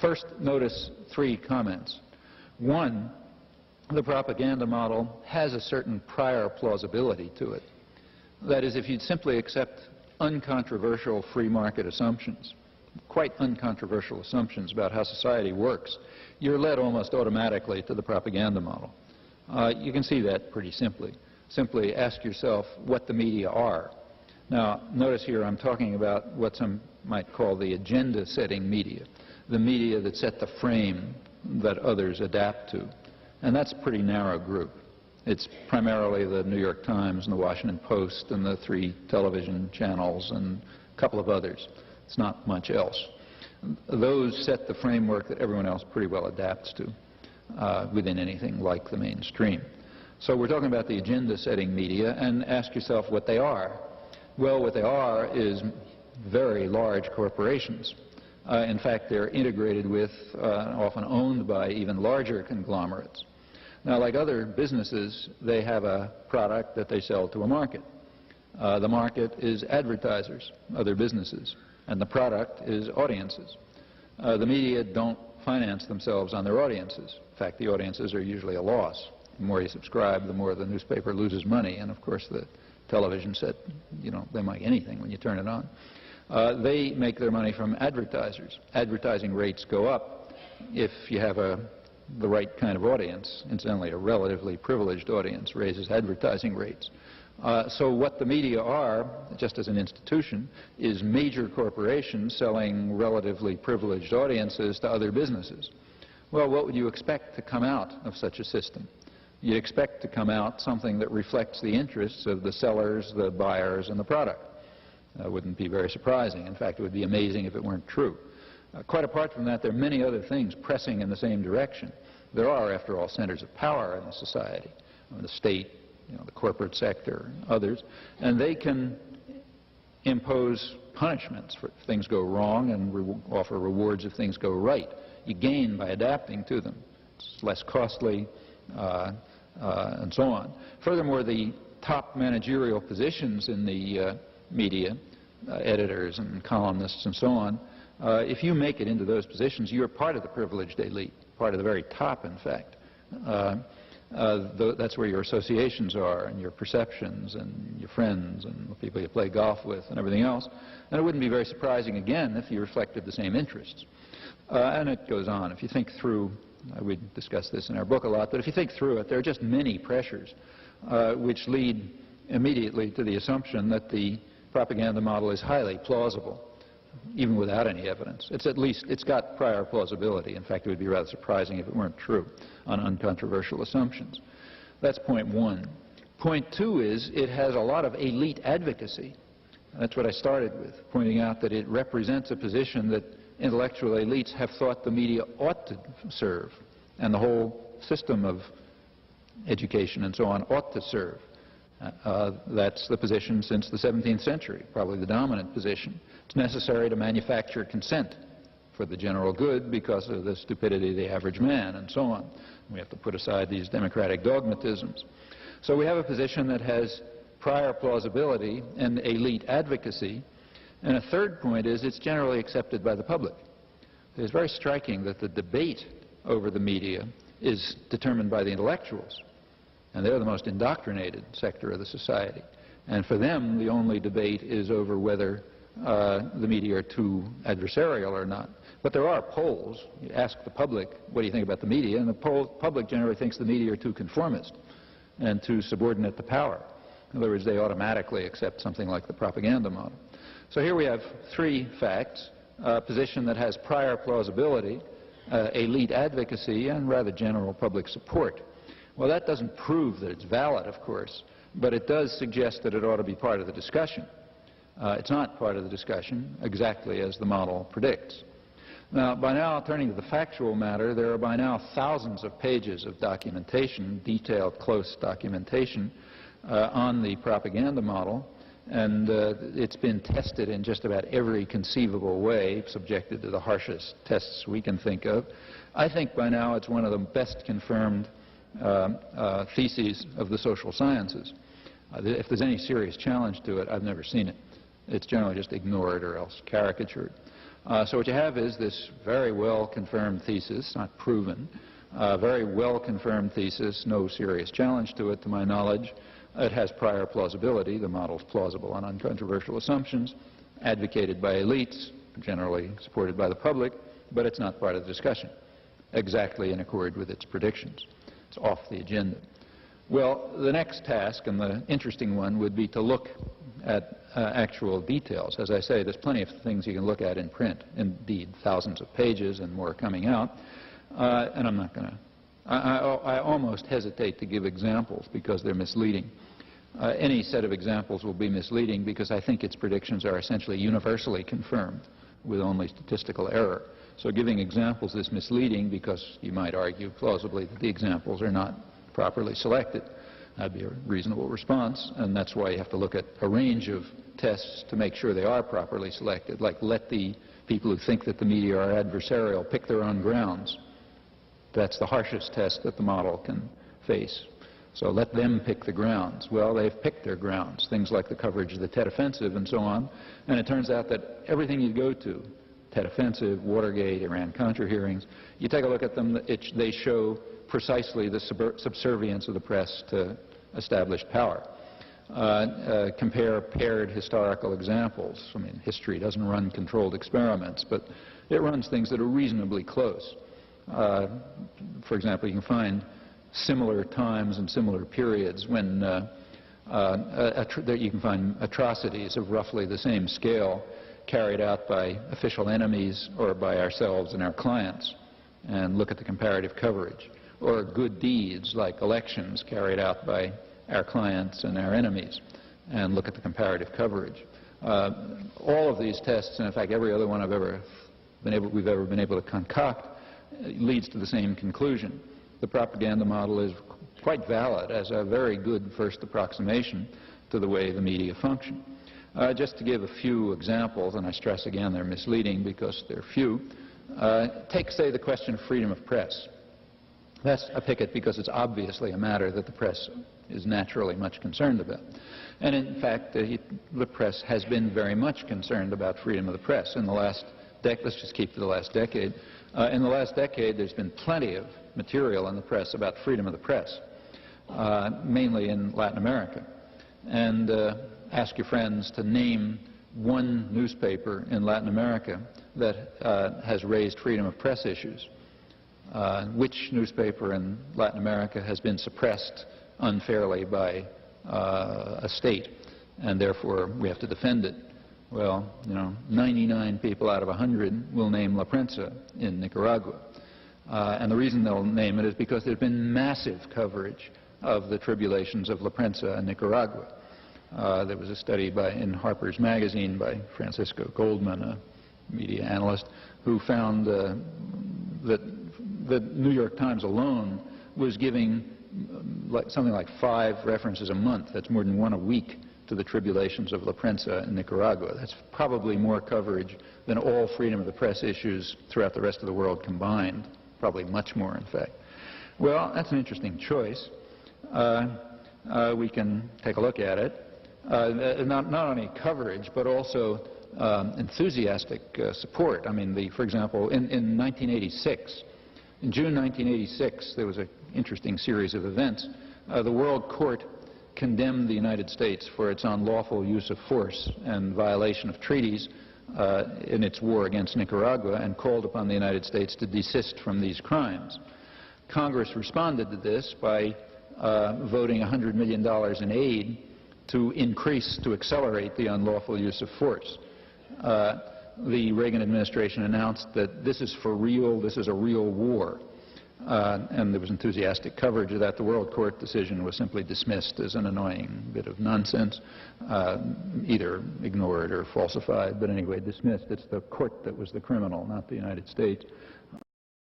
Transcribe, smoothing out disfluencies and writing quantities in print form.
First, notice three comments. One, the propaganda model has a certain prior plausibility to it. That is, if you'd simply accept uncontroversial free market assumptions, quite uncontroversial assumptions about how society works, you're led almost automatically to the propaganda model. You can see that pretty simply. Simply ask yourself what the media are. Now, notice here I'm talking about what some might call the agenda-setting media, the media that set the frame that others adapt to. And that's a pretty narrow group. It's primarily the New York Times and the Washington Post and the 3 television channels and a couple of others. It's not much else. Those set the framework that everyone else pretty well adapts to within anything like the mainstream. So we're talking about the agenda-setting media, and ask yourself what they are. Well, what they are is very large corporations. In fact, they're integrated with, often owned by even larger conglomerates. Now, like other businesses, they have a product that they sell to a market. The market is advertisers, other businesses, and the product is audiences. The media don't finance themselves on their audiences. In fact, the audiences are usually a loss. The more you subscribe, the more the newspaper loses money, and of course the television set, you know, they make anything when you turn it on. They make their money from advertisers. Advertising rates go up if you have the right kind of audience. Incidentally, a relatively privileged audience raises advertising rates. So what the media are, just as an institution, is major corporations selling relatively privileged audiences to other businesses. Well, what would you expect to come out of such a system? You'd expect to come out something that reflects the interests of the sellers, the buyers, and the product. Wouldn't be very surprising. In fact, it would be amazing if it weren't true. Quite apart from that, there are many other things pressing in the same direction. There are, after all, centers of power in the society, the state, you know, the corporate sector, others, and they can impose punishments if things go wrong and offer rewards if things go right. You gain by adapting to them. It's less costly, and so on. Furthermore, the top managerial positions in the media, editors and columnists and so on, if you make it into those positions, you're part of the privileged elite, part of the very top, in fact. That's where your associations are, and your perceptions, and your friends, and the people you play golf with, and everything else. And it wouldn't be very surprising, again, if you reflected the same interests. And it goes on. If you think through, we discuss this in our book a lot, but if you think through it, there are just many pressures which lead immediately to the assumption that the propaganda model is highly plausible, even without any evidence. It's got prior plausibility. In fact, it would be rather surprising if it weren't true on uncontroversial assumptions. That's point one. Point two is it has a lot of elite advocacy. That's what I started with, pointing out that it represents a position that intellectual elites have thought the media ought to serve, and the whole system of education and so on ought to serve. That's the position since the 17th century, probably the dominant position. It's necessary to manufacture consent for the general good because of the stupidity of the average man and so on. We have to put aside these democratic dogmatisms. So we have a position that has prior plausibility and elite advocacy. And a third point is it's generally accepted by the public. It's very striking that the debate over the media is determined by the intellectuals. And they're the most indoctrinated sector of the society. And for them, the only debate is over whether the media are too adversarial or not. But there are polls. You ask the public, what do you think about the media? And the public generally thinks the media are too conformist and too subordinate to power. In other words, they automatically accept something like the propaganda model. So here we have three facts: a position that has prior plausibility, elite advocacy, and rather general public support. Well, that doesn't prove that it's valid, of course, but it does suggest that it ought to be part of the discussion. It's not part of the discussion, exactly as the model predicts. Now, by now, turning to the factual matter, there are by now thousands of pages of documentation, detailed, close documentation, on the propaganda model, and it's been tested in just about every conceivable way, subjected to the harshest tests we can think of. I think by now it's one of the best confirmed theses of the social sciences. If there's any serious challenge to it, I've never seen it. It's generally just ignored or else caricatured. So what you have is this very well-confirmed thesis, not proven, very well-confirmed thesis, no serious challenge to it, to my knowledge. It has prior plausibility. The model's plausible on uncontroversial assumptions, advocated by elites, generally supported by the public, but it's not part of the discussion, exactly in accord with its predictions. It's off the agenda. Well, the next task, and the interesting one, would be to look at actual details. As I say, there's plenty of things you can look at in print, indeed, thousands of pages and more coming out, and I'm not going to, I almost hesitate to give examples because they're misleading. Any set of examples will be misleading because I think its predictions are essentially universally confirmed with only statistical error. So giving examples is misleading because you might argue plausibly that the examples are not properly selected. That'd be a reasonable response, and that's why you have to look at a range of tests to make sure they are properly selected, like let the people who think that the media are adversarial pick their own grounds. That's the harshest test that the model can face. So let them pick the grounds. Well, they've picked their grounds, things like the coverage of the Tet Offensive and so on, and it turns out that everything you go to, Tet Offensive, Watergate, Iran-Contra hearings, you take a look at them, they show precisely the subservience of the press to established power. Compare paired historical examples. I mean, history doesn't run controlled experiments, but it runs things that are reasonably close. For example, you can find similar times and similar periods when you can find atrocities of roughly the same scale carried out by official enemies or by ourselves and our clients, and look at the comparative coverage. Or good deeds like elections carried out by our clients and our enemies, and look at the comparative coverage. All of these tests, and in fact every other one we've ever been able to concoct, leads to the same conclusion. The propaganda model is quite valid as a very good first approximation to the way the media function. Just to give a few examples, and I stress again they're misleading because they're few, take, say, the question of freedom of press. I pick it because it's obviously a matter that the press is naturally much concerned about. And in fact, the press has been very much concerned about freedom of the press in the last decade. Let's just keep to the last decade. In the last decade, there's been plenty of material in the press about freedom of the press, mainly in Latin America. And ask your friends to name one newspaper in Latin America that has raised freedom of press issues. Which newspaper in Latin America has been suppressed unfairly by a state, and therefore we have to defend it? Well, 99 people out of 100 will name La Prensa in Nicaragua. And the reason they'll name it is because there's been massive coverage of the tribulations of La Prensa in Nicaragua. There was a study in Harper's Magazine by Francisco Goldman, a media analyst, who found that the New York Times alone was giving something like 5 references a month. That's more than 1 a week to the tribulations of La Prensa in Nicaragua. That's probably more coverage than all freedom of the press issues throughout the rest of the world combined. Probably much more, in fact. Well, that's an interesting choice. We can take a look at it. Not only coverage, but also enthusiastic support. I mean, for example, in 1986, in June 1986, there was an interesting series of events. The World Court condemned the United States for its unlawful use of force and violation of treaties in its war against Nicaragua, and called upon the United States to desist from these crimes. Congress responded to this by voting $100 million in aid to accelerate the unlawful use of force. The Reagan administration announced that this is for real, this is a real war. And there was enthusiastic coverage of that. The World Court decision was simply dismissed as an annoying bit of nonsense, either ignored or falsified, but anyway dismissed. It's the court that was the criminal, not the United States.